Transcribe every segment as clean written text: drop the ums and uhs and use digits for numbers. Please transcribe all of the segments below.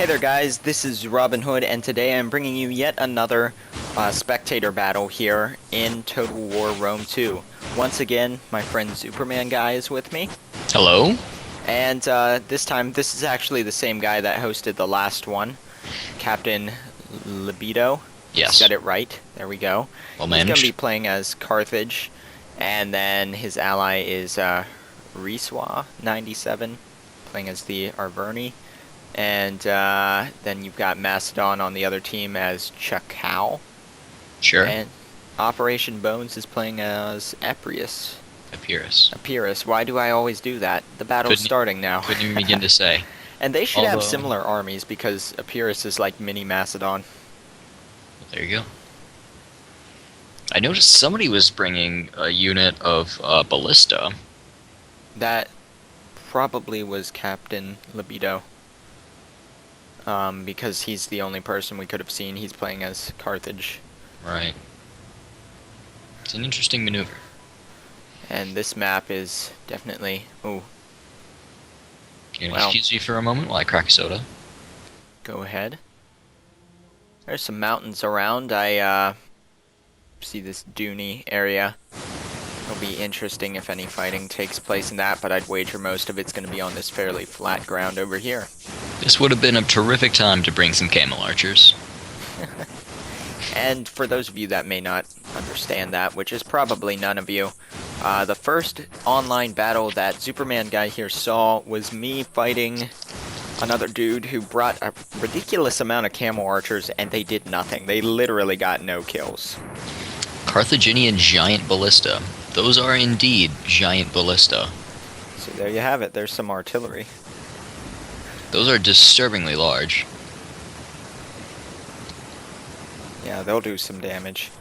Hey there guys, this is Robin Hood, and today I'm bringing you yet another spectator battle here in Total War Rome 2. Once again, my friend Zuperman guy is with me. Hello? And this time, this is actually the same guy that hosted the last one, Captain Libido. Yes. Said it right, there we go. Well He's going to managed. be playing as Carthage, and then his ally is Riswa 97, playing as the Arverni. And then you've got Macedon on the other team as Chakao. Sure. And Operation Bones is playing as Epirus. Epirus. Why do I always do that? The battle's starting now. Couldn't even begin to say. And they should have Although- similar armies because Epirus is like mini Macedon. There you go. I noticed somebody was bringing a unit of ballista. That probably was Captain Libido. Because he's the only person we could have seen. He's playing as Carthage. Right. It's an interesting maneuver. And this map is definitely... Ooh, Can you Well. excuse me for a moment while I crack a soda? go ahead. There's some mountains around. I see this duney area. It'll be interesting if any fighting takes place in that, but I'd wager most of it's going to be on this fairly flat ground over here. This would have been a terrific time to bring some camel archers. And for those of you that may not understand that, which is probably none of you, the first online battle that Zuperman guy here saw was me fighting another dude who brought a ridiculous amount of camel archers, and they did nothing. They literally got no kills. Carthaginian giant ballista. Those are indeed giant ballista. So there you have it. There's some artillery. Those are disturbingly large. Yeah, they'll do some damage.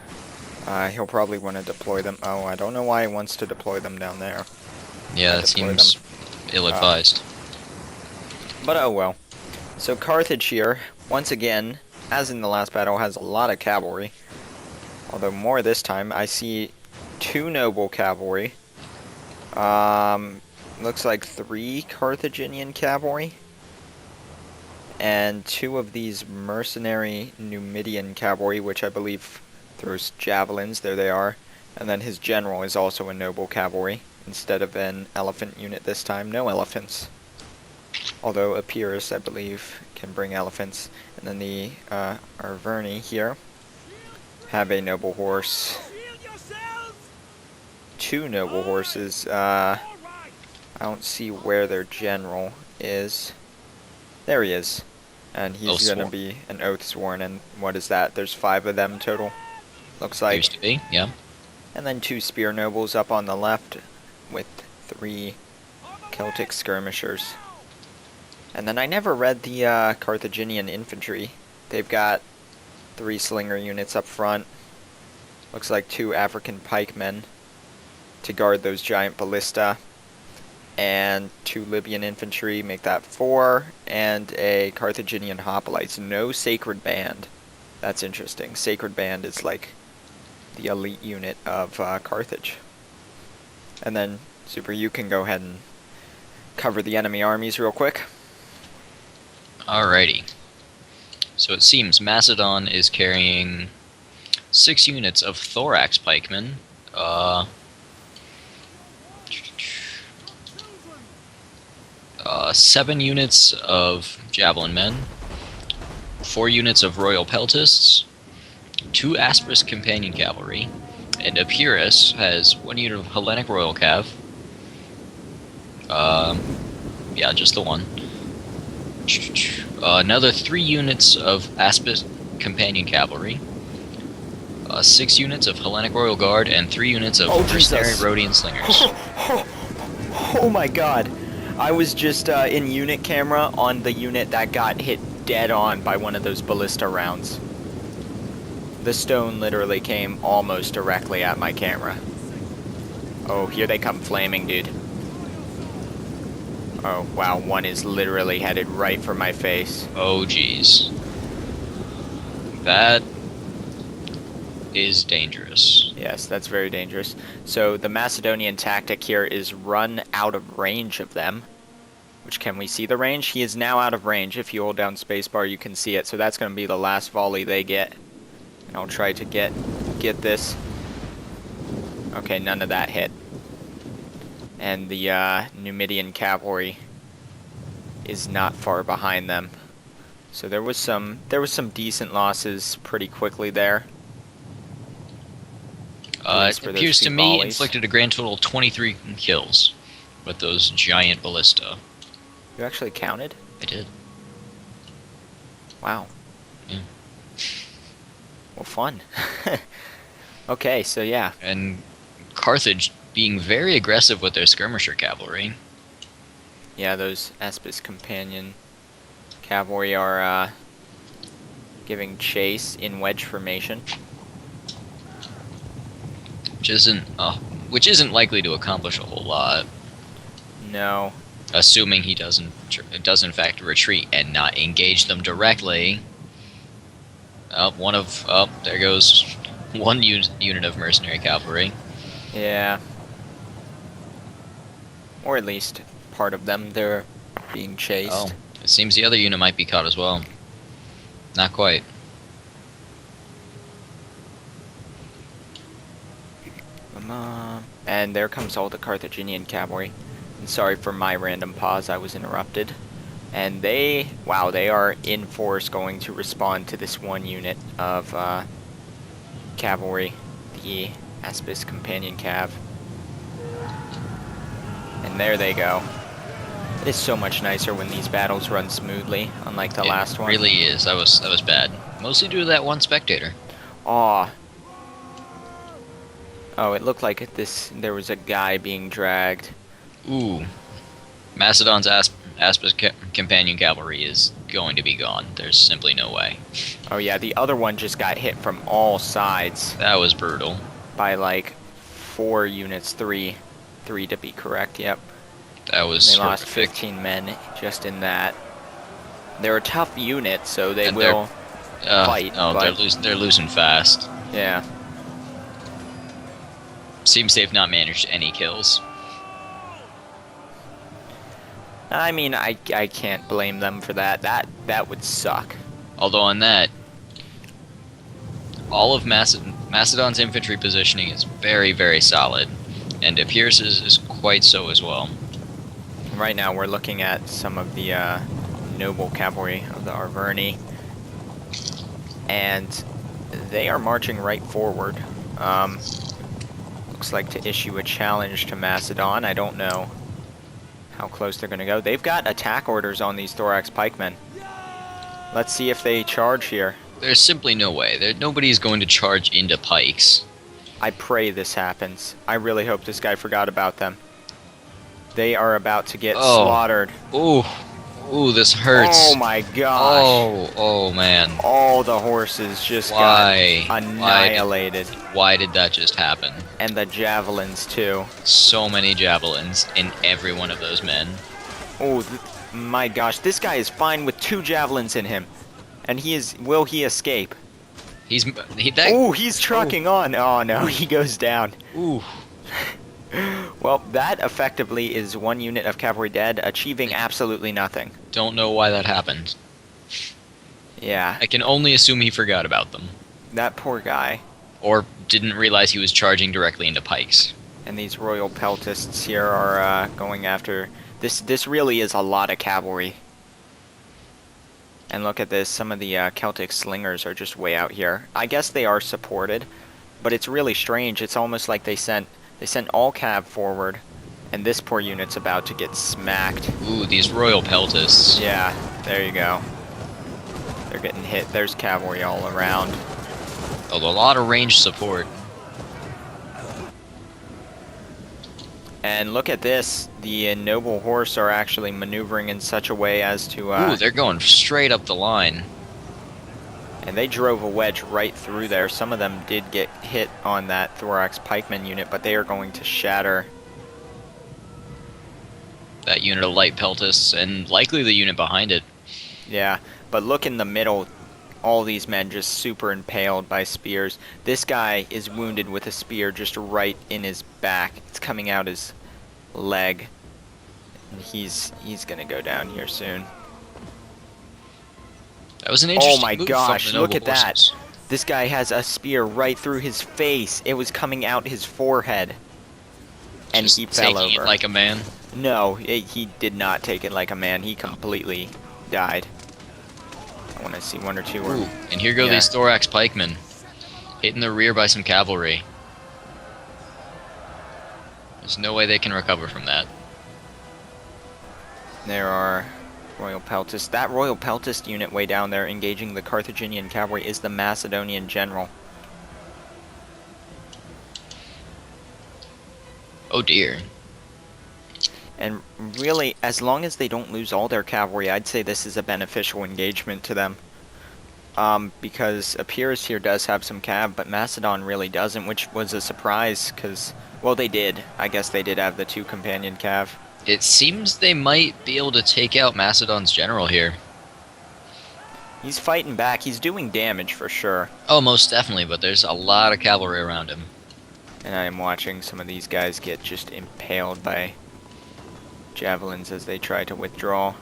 He'll probably want to deploy them. Oh, I don't know why he wants to deploy them down there. Yeah, that Deploy seems ill-advised. But oh well. So Carthage here, once again, as in the last battle, has a lot of cavalry. Although more this time. I see 2 noble cavalry. Looks like 3 Carthaginian cavalry. And 2 of these mercenary Numidian cavalry, which I believe throws javelins. There they are. And then his general is also a noble cavalry, instead of an elephant unit this time. No elephants. Although Epirus, I believe, can bring elephants. And then the Arverni here have a noble horse. 2 noble horses. I don't see where their general is. There he is. And he's going to be an oath sworn, and what is that? There's 5 of them total, looks like. Used to be, yeah. And then 2 spear nobles up on the left, with 3 Celtic skirmishers. And then I never read the Carthaginian infantry. They've got 3 slinger units up front. Looks like 2 African pikemen to guard those giant ballista. And 2 Libyan infantry, make that 4, and a Carthaginian hoplites. No sacred band. That's interesting. Sacred band is like the elite unit of Carthage. And then, Super, you can go ahead and cover the enemy armies real quick. Alrighty. So it seems Macedon is carrying 6 units of thorax pikemen. 7 units of javelin men, 4 units of royal peltists, 2 Asperus companion cavalry, and Epirus has 1 unit of Hellenic royal cav. Yeah, just the one. Another 3 units of Asperus companion cavalry, 6 units of Hellenic royal guard, and 3 units of mercenary Rhodian slingers. Oh my god. I was just in unit camera on the unit that got hit dead on by one of those ballista rounds. The stone literally came almost directly at my camera. Oh, here they come flaming, dude. Oh, wow, one is literally headed right for my face. Oh, jeez. That is dangerous. Yes, that's very dangerous. So the Macedonian tactic here is run out of range of them, Which, can we see the range? He is now out of range. If you hold down spacebar, you can see it. So that's going to be the last volley they get. And I'll try to get this. Okay, none of that hit. And the Numidian cavalry is not far behind them. So there was some decent losses pretty quickly there. It appears to me inflicted a grand total of 23 kills with those giant ballista. You actually counted? I did. Wow. Yeah. Well, fun. Okay, so yeah. And Carthage being very aggressive with their skirmisher cavalry. Yeah, those Aspis companion cavalry are giving chase in wedge formation. Which isn't likely to accomplish a whole lot. No. Assuming he does in fact retreat and not engage them directly. There goes one unit of mercenary cavalry. Yeah. Or at least part of them, they're being chased. Oh, it seems the other unit might be caught as well. Not quite. And there comes all the Carthaginian cavalry. And sorry for my random pause, I was interrupted. And they are in force going to respond to this one unit of cavalry, the Aspis companion cav. And there they go. It is so much nicer when these battles run smoothly, unlike the last one. It really is. That was bad. Mostly due to that one spectator. Aw. Oh, it looked like there was a guy being dragged. Ooh. Macedon's Aspis companion cavalry is going to be gone. There's simply no way. Oh yeah, the other one just got hit from all sides. That was brutal. By like 4 units, 3 to be correct, yep. That was They lost 15 men just in that. They're a tough unit, so they will fight. No, they're losing fast. Yeah. Seems they've not managed any kills. I mean, I can't blame them for that. That would suck. Although on that, all of Macedon's infantry positioning is very, very solid, and Epirus's is quite so as well. Right now we're looking at some of the noble cavalry of the Arverni, and they are marching right forward. Looks like to issue a challenge to Macedon. I don't know how close they're going to go. They've got attack orders on these thorax pikemen. Let's see if they charge here. There's simply no way. Nobody's going to charge into pikes. I pray this happens. I really hope this guy forgot about them. They are about to get slaughtered. Ooh, this hurts. Oh my gosh. Oh man. All the horses just got annihilated. Why did that just happen? And the javelins too. So many javelins in every one of those men. Oh my gosh, this guy is fine with 2 javelins in him. And will he escape? He's trucking on. Oh no, he goes down. Ooh. Well, that effectively is 1 unit of cavalry dead, achieving absolutely nothing. Don't know why that happened. Yeah. I can only assume he forgot about them. That poor guy. Or didn't realize he was charging directly into pikes. And these royal peltists here are going after... This really is a lot of cavalry. And look at this, some of the Celtic slingers are just way out here. I guess they are supported, but it's really strange. It's almost like they sent all cav forward, and this poor unit's about to get smacked. Ooh, these royal peltists. Yeah, there you go. They're getting hit. There's cavalry all around. Oh, a lot of ranged support. And look at this. The noble horse are actually maneuvering in such a way as to... Ooh, they're going straight up the line. And they drove a wedge right through there. Some of them did get hit on that thorax pikeman unit, but they are going to shatter that unit of light peltists, and likely the unit behind it. Yeah, but look in the middle. All these men just super impaled by spears. This guy is wounded with a spear just right in his back. It's coming out his leg. And he's gonna go down here soon. That was an Oh interesting my move gosh, from the look noble at that. horses. This guy has a spear right through his face. It was coming out his forehead. And Just he fell taking it over. like a man. No, he did not take it like a man. He completely died. I want to see one or two. Ooh, and here go Yeah. these thorax pikemen. Hit in the rear by some cavalry. There's no way they can recover from that. There are Royal Peltist. That Royal Peltist unit way down there engaging the Carthaginian cavalry is the Macedonian general. Oh dear. And really, as long as they don't lose all their cavalry, I'd say this is a beneficial engagement to them. Because Epirus here does have some cav, but Macedon really doesn't, which was a surprise, because, well, they did. I guess they did have the 2 companion cav. It seems they might be able to take out Macedon's general here. He's fighting back. He's doing damage for sure. Oh, most definitely, but there's a lot of cavalry around him. And I am watching some of these guys get just impaled by javelins as they try to withdraw.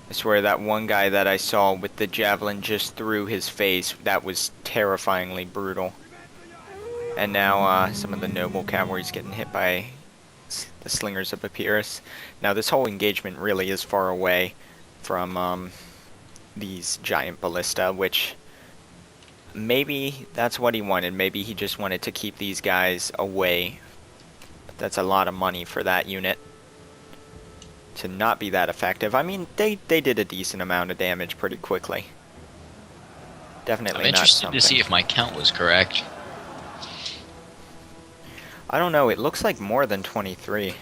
I swear that one guy that I saw with the javelin just through his face, that was terrifyingly brutal. And now some of the noble cavalry's getting hit by the slingers of Epirus. Now this whole engagement really is far away from these giant ballista, which maybe that's what he wanted. Maybe he just wanted to keep these guys away. But that's a lot of money for that unit to not be that effective. I mean, they did a decent amount of damage pretty quickly. Definitely I'm not interested something. to see if my count was correct. I don't know, it looks like more than 23.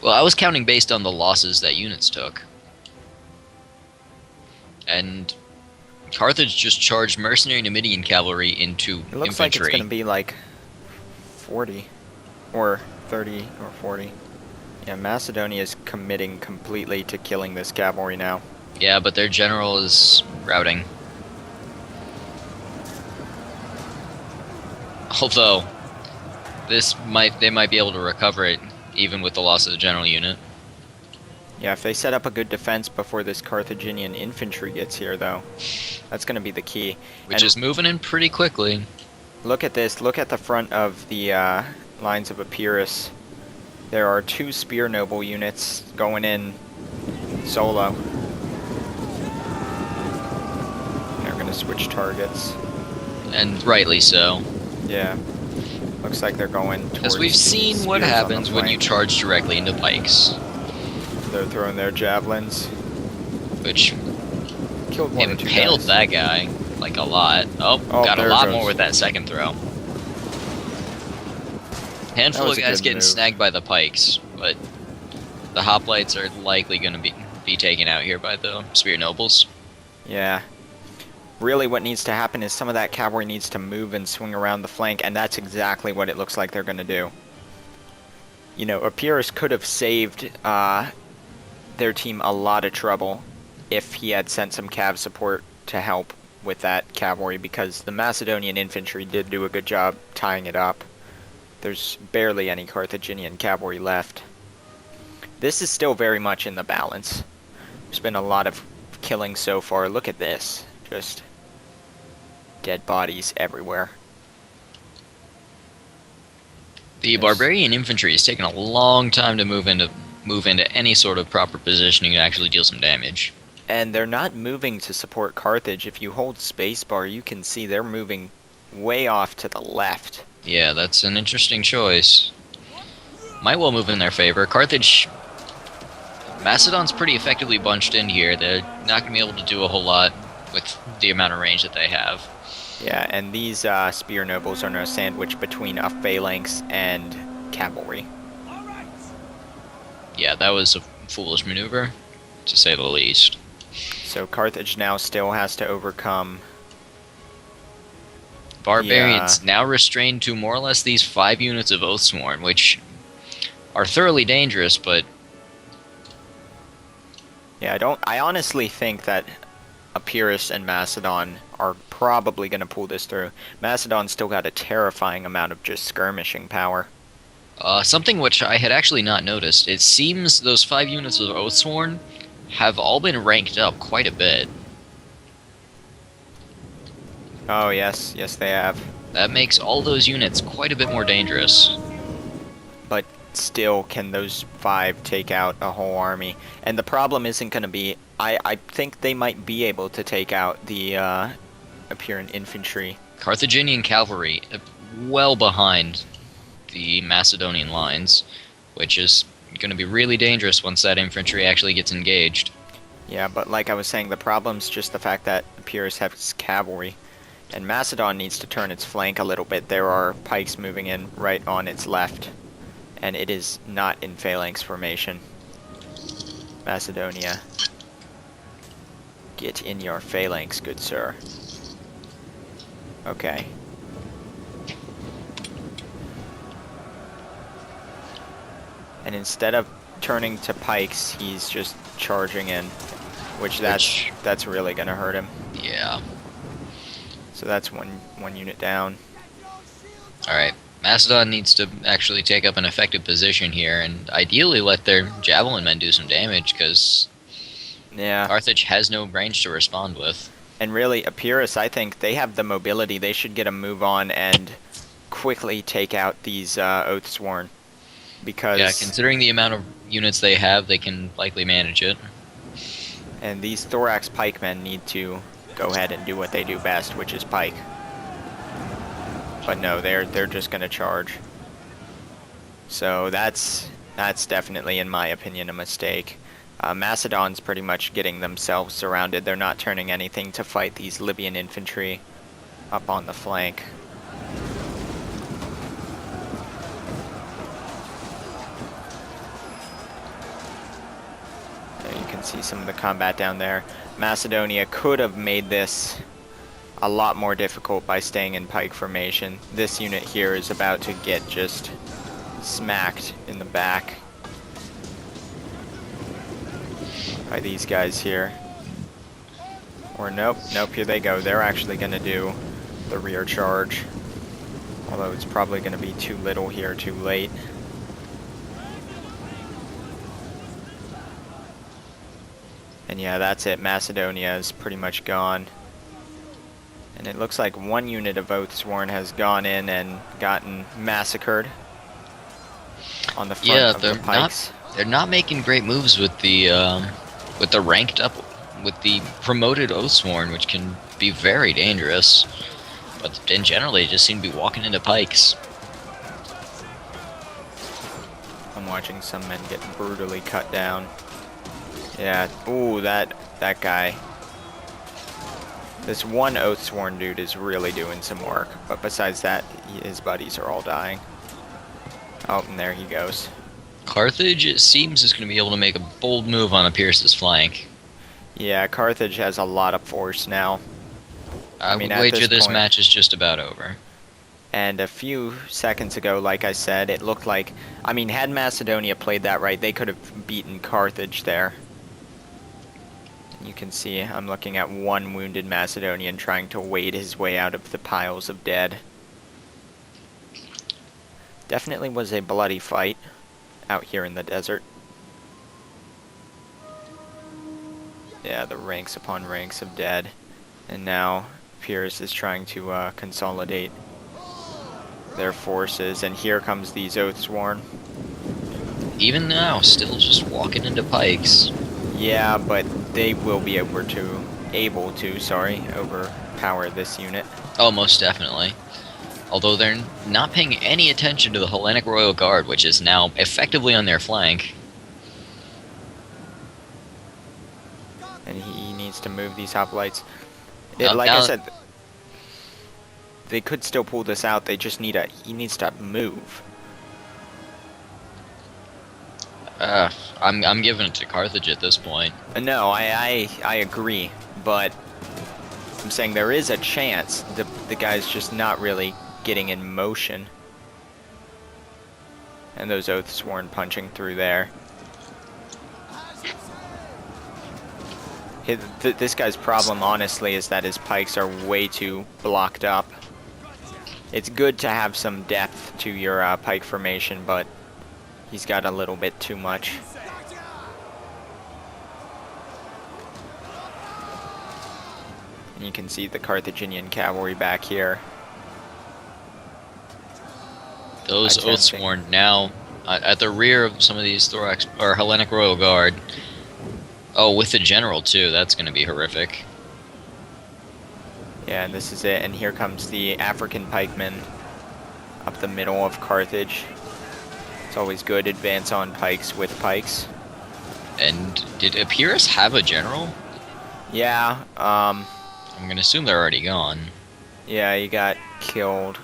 Well, I was counting based on the losses that units took. And Carthage just charged mercenary Numidian cavalry into It looks like infantry. it's going to be like 40 or 30 or 40. Yeah, Macedonia is committing completely to killing this cavalry now. Yeah, but their general is routing. Although, they might be able to recover it even with the loss of the general unit. Yeah, if they set up a good defense before this Carthaginian infantry gets here, though, that's going to be the key. Which is moving in pretty quickly. Look at this. Look at the front of the lines of Epirus. There are 2 spear noble units going in solo. They're going to switch targets. And rightly so. Yeah. Looks like they're going towards Because we've the seen what spears on the happens when you flank. charge directly into pikes. They're throwing their javelins. Which Killed one or 2 impaled guys. that guy, like a lot. Oh, Oh, got a there lot goes. more with that second throw. Handful That of was a guys good getting move. snagged by the pikes, but the hoplites are likely going to be taken out here by the spear nobles. Yeah. Really what needs to happen is some of that cavalry needs to move and swing around the flank, and that's exactly what it looks like they're going to do. You know, Epirus could have saved their team a lot of trouble if he had sent some cav support to help with that cavalry, because the Macedonian infantry did do a good job tying it up. There's barely any Carthaginian cavalry left. This is still very much in the balance. There's been a lot of killing so far. Look at this. Just dead bodies everywhere. The Yes. barbarian infantry has taken a long time to move into any sort of proper positioning to actually deal some damage. And they're not moving to support Carthage. If you hold spacebar, you can see they're moving way off to the left. Yeah, that's an interesting choice. Might well move in their favor. Carthage... Macedon's pretty effectively bunched in here. They're not going to be able to do a whole lot with the amount of range that they have. Yeah, and these spear nobles are now sandwiched between a phalanx and cavalry. Yeah, that was a foolish maneuver, to say the least. So Carthage now still has to overcome... Barbarians now restrained to more or less these 5 units of Oathsworn, which are thoroughly dangerous, but... Yeah, I honestly think that Epirus and Macedon are probably going to pull this through. Macedon's still got a terrifying amount of just skirmishing power. Something which I had actually not noticed. It seems those 5 units of Oathsworn have all been ranked up quite a bit. Oh, yes. Yes, they have. That makes all those units quite a bit more dangerous. But still, can those 5 take out a whole army? And the problem isn't going to be... I think they might be able to take out the Epeirian infantry. Carthaginian cavalry, well behind the Macedonian lines, which is going to be really dangerous once that infantry actually gets engaged. Yeah, but like I was saying, the problem's just the fact that Epirus has cavalry. And Macedon needs to turn its flank a little bit. There are pikes moving in right on its left. And it is not in phalanx formation. Macedonia. Get in your phalanx, good sir. Okay. And instead of turning to pikes, he's just charging in. Which that's really gonna hurt him. Yeah. So that's one unit down. Alright. Macedon needs to actually take up an effective position here and ideally let their javelin men do some damage because Yeah. Carthage has no range to respond with. And really, Epirus, I think they have the mobility. They should get a move on and quickly take out these Oathsworn. Because... Yeah, considering the amount of units they have, they can likely manage it. And these Thorax pikemen need to go ahead and do what they do best, which is pike. But no, they're just gonna charge. So that's definitely, in my opinion, a mistake. Macedon's pretty much getting themselves surrounded. They're not turning anything to fight these Libyan infantry up on the flank. There you can see some of the combat down there. Macedonia could have made this a lot more difficult by staying in pike formation. This unit here is about to get just smacked in the back by these guys here. Or nope, here they go. They're actually going to do the rear charge. Although it's probably going to be too little here, too late. And yeah, that's it. Macedonia is pretty much gone. And it looks like one unit of Oathsworn has gone in and gotten massacred on the front of the pikes. They're not making great moves with the ranked up, with the promoted Oathsworn, which can be very dangerous. But in general, they just seem to be walking into pikes. I'm watching some men get brutally cut down. Yeah, ooh, that guy. This one Oathsworn dude is really doing some work, but besides that, his buddies are all dying. Oh, and there he goes. Carthage, it seems, is going to be able to make a bold move on Epirus' flank. Yeah, Carthage has a lot of force now. I would wager this match is just about over. And a few seconds ago, like I said, it looked like... I mean, had Macedonia played that right, they could have beaten Carthage there. You can see I'm looking at one wounded Macedonian trying to wade his way out of the piles of dead. Definitely was a bloody fight out here in the desert. Yeah, the ranks upon ranks of dead. And now Epirus is trying to consolidate their forces. And here comes these Oathsworn. Even now, still just walking into pikes. Yeah, but they will be able to overpower this unit. Oh, most definitely. Although they're not paying any attention to the Hellenic Royal Guard, which is now effectively on their flank. And he needs to move these hoplites. Like I said, they could still pull this out. They just need he needs to move. I'm giving it to Carthage at this point. No, I agree, but I'm saying there is a chance the guy's just not really getting in motion. And those Oathsworn punching through there. This guy's problem, honestly, is that his pikes are way too blocked up. It's good to have some depth to your pike formation, but he's got a little bit too much. And you can see the Carthaginian cavalry back here. Those Oathsworn now at the rear of some of these Thorax or Hellenic Royal Guard. Oh, with the general too. That's going to be horrific. Yeah, and this is it. And here comes the African pikemen up the middle of Carthage. It's always good advance on pikes with pikes. And did Epirus have a general? Yeah. I'm going to assume they're already gone. Yeah, he got killed.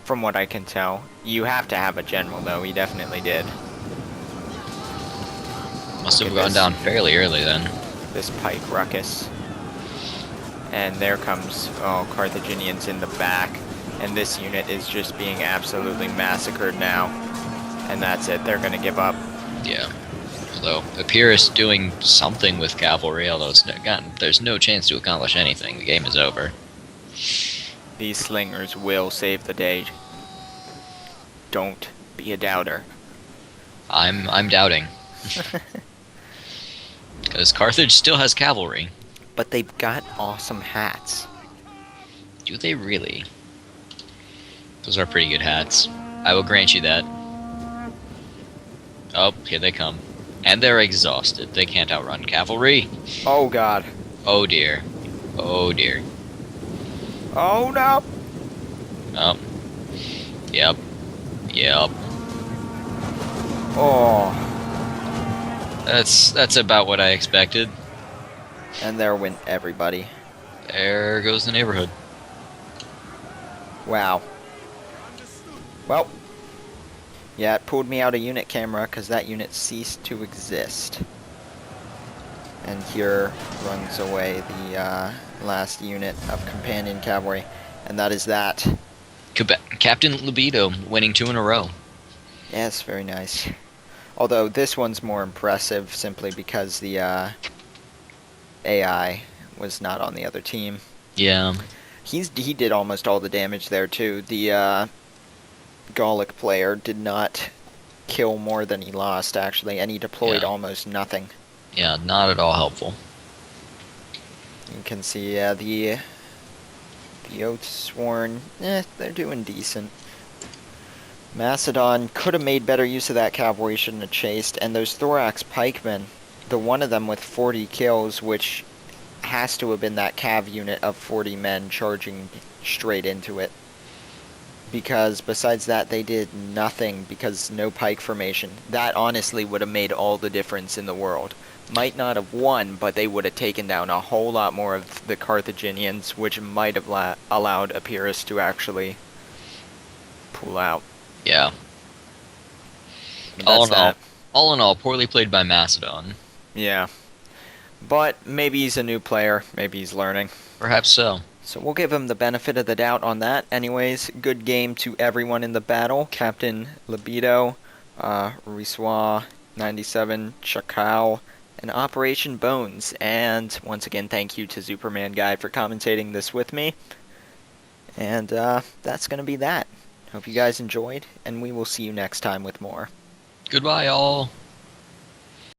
From what I can tell. You have to have a general, though. He definitely did. Must have gone down fairly early then. This pike ruckus. And there comes, Carthaginians in the back. And this unit is just being absolutely massacred now. And that's it. They're going to give up. Yeah. Although Epirus doing something with cavalry, although there's no chance to accomplish anything. The game is over. These slingers will save the day. Don't be a doubter. I'm doubting. Because Carthage still has cavalry. But they've got awesome hats. Do they really? Those are pretty good hats. I will grant you that. Oh, here they come. And they're exhausted. They can't outrun cavalry. Oh god. Oh dear. Oh dear. Oh no! Oh. Yep. Yep. Oh. That's about what I expected. And there went everybody. There goes the neighborhood. Wow. Well. Yeah, it pulled me out of unit camera because that unit ceased to exist. And here runs away the last unit of companion cavalry. And that is that. Captain Libido winning 2 in a row. Yes, very nice. Although this one's more impressive simply because the AI was not on the other team. Yeah. He did almost all the damage there too. The Gallic player did not kill more than he lost actually, and he deployed almost nothing. Yeah, not at all helpful. You can see the Oathsworn, they're doing decent. Macedon could have made better use of that cavalry, shouldn't have chased. And those Thorax pikemen, the one of them with 40 kills, which has to have been that cav unit of 40 men charging straight into it. Because besides that, they did nothing because no pike formation. That honestly would have made all the difference in the world. Might not have won, but they would have taken down a whole lot more of the Carthaginians, which might have allowed Epirus to actually pull out. Yeah. All in all, poorly played by Macedon. Yeah. But maybe he's a new player. Maybe he's learning. Perhaps so. So we'll give him the benefit of the doubt on that. Anyways, good game to everyone in the battle. Captain Libido, Riswa 97, Chakal, and Operation Bones. And once again, thank you to Zuperman Guy for commentating this with me. And that's going to be that. Hope you guys enjoyed, and we will see you next time with more. Goodbye, all.